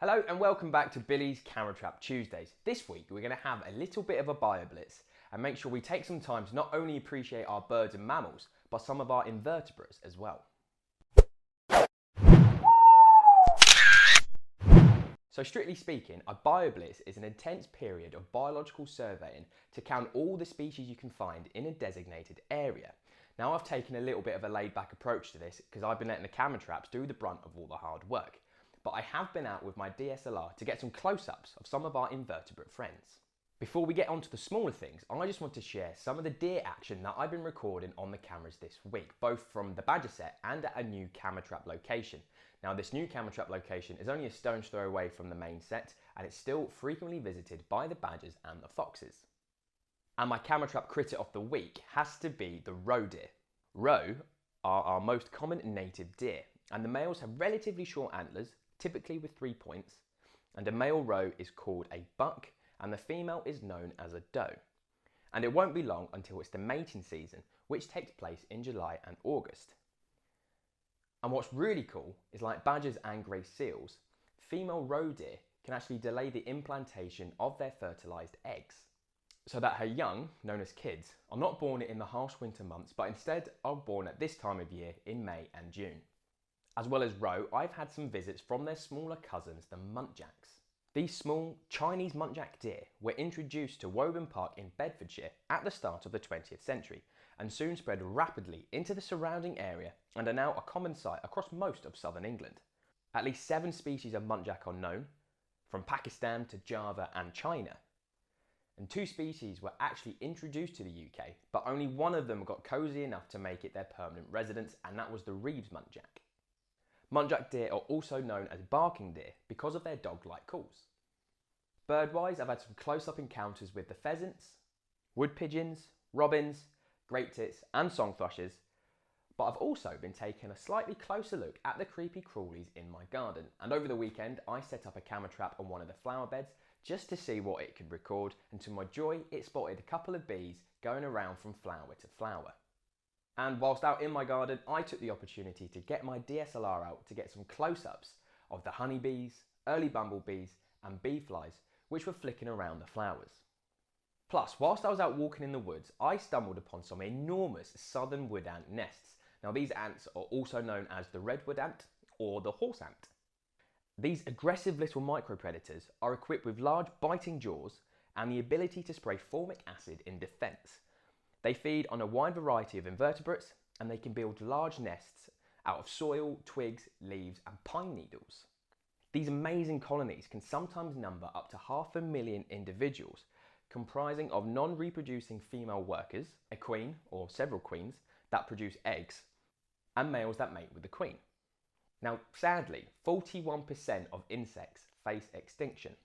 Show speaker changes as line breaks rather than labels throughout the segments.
Hello and welcome back to Billy's Camera Trap Tuesdays. This week we're going to have a little bit of a Bioblitz and make sure we take some time to not only appreciate our birds and mammals, but some of our invertebrates as well. So strictly speaking, a Bioblitz is an intense period of biological surveying to count all the species you can find in a designated area. Now I've taken a little bit of a laid back approach to this because I've been letting the camera traps do the brunt of all the hard work. But I have been out with my DSLR to get some close-ups of some of our invertebrate friends. Before we get on to the smaller things, I just want to share some of the deer action that I've been recording on the cameras this week, both from the badger set and at a new camera trap location. Now this new camera trap location is only a stone's throw away from the main set and it's still frequently visited by the badgers and the foxes. And my camera trap critter of the week has to be the roe deer. Roe are our most common native deer and the males have relatively short antlers, typically with 3 points, and a male roe is called a buck and the female is known as a doe. And it won't be long until it's the mating season, which takes place in July and August. And what's really cool is, like badgers and grey seals, female roe deer can actually delay the implantation of their fertilised eggs, so that her young, known as kids, are not born in the harsh winter months but instead are born at this time of year in May and June. As well as roe, I've had some visits from their smaller cousins, the muntjacs. These small Chinese muntjac deer were introduced to Woburn Park in Bedfordshire at the start of the 20th century and soon spread rapidly into the surrounding area and are now a common sight across most of southern England. At least 7 species of muntjac are known, from Pakistan to Java and China. And 2 species were actually introduced to the UK, but only one of them got cosy enough to make it their permanent residence, and that was the Reeves muntjac. Muntjac deer are also known as barking deer because of their dog-like calls. Bird-wise, I've had some close-up encounters with the pheasants, wood pigeons, robins, great tits and song thrushes, but I've also been taking a slightly closer look at the creepy crawlies in my garden, and over the weekend I set up a camera trap on one of the flower beds just to see what it could record, and to my joy it spotted a couple of bees going around from flower to flower. And whilst out in my garden, I took the opportunity to get my DSLR out to get some close-ups of the honeybees, early bumblebees and bee flies which were flicking around the flowers. Plus, whilst I was out walking in the woods, I stumbled upon some enormous southern wood ant nests. Now these ants are also known as the Redwood Ant or the horse ant. These aggressive little micropredators are equipped with large biting jaws and the ability to spray formic acid in defence. They feed on a wide variety of invertebrates and they can build large nests out of soil, twigs, leaves and pine needles. These amazing colonies can sometimes number up to 500,000 individuals, comprising of non-reproducing female workers, a queen or several queens that produce eggs, and males that mate with the queen. Now sadly, 41% of insects face extinction,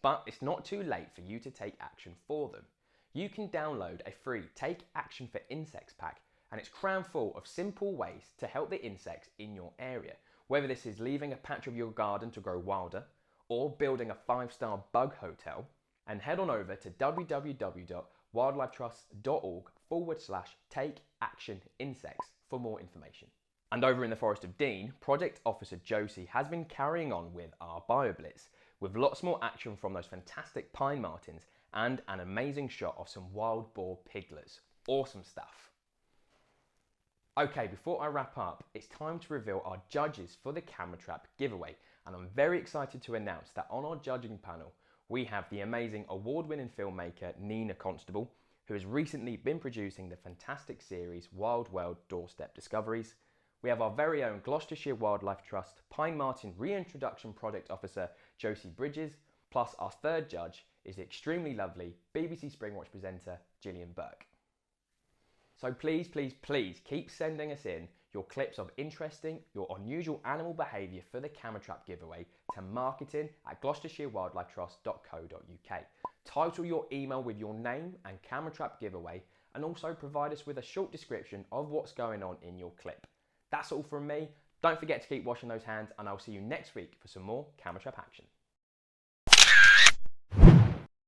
but it's not too late for you to take action for them. You can download a free Take Action for Insects pack and it's crammed full of simple ways to help the insects in your area, whether this is leaving a patch of your garden to grow wilder or building a 5-star bug hotel. And head on over to www.wildlifetrust.org/take-action-insects for more information. And over in the Forest of Dean, Project Officer Josie has been carrying on with our Bioblitz, with lots more action from those fantastic pine martens and an amazing shot of some wild boar piglets. Awesome stuff. Okay, before I wrap up, it's time to reveal our judges for the camera trap giveaway, and I'm very excited to announce that on our judging panel we have the amazing award-winning filmmaker Nina Constable, who has recently been producing the fantastic series Wild World Doorstep Discoveries. We have our very own Gloucestershire Wildlife Trust Pine Marten Reintroduction Project Officer Josie Bridges, plus our third judge is the extremely lovely BBC Springwatch presenter Gillian Burke. So please, please, please keep sending us in your clips of interesting, your unusual animal behaviour for the camera trap giveaway to marketing@gloucestershireWildlifetrust.co.uk. Title your email with your name and camera trap giveaway, and also provide us with a short description of what's going on in your clip. That's all from me. Don't forget to keep washing those hands, and I'll see you next week for some more camera trap action.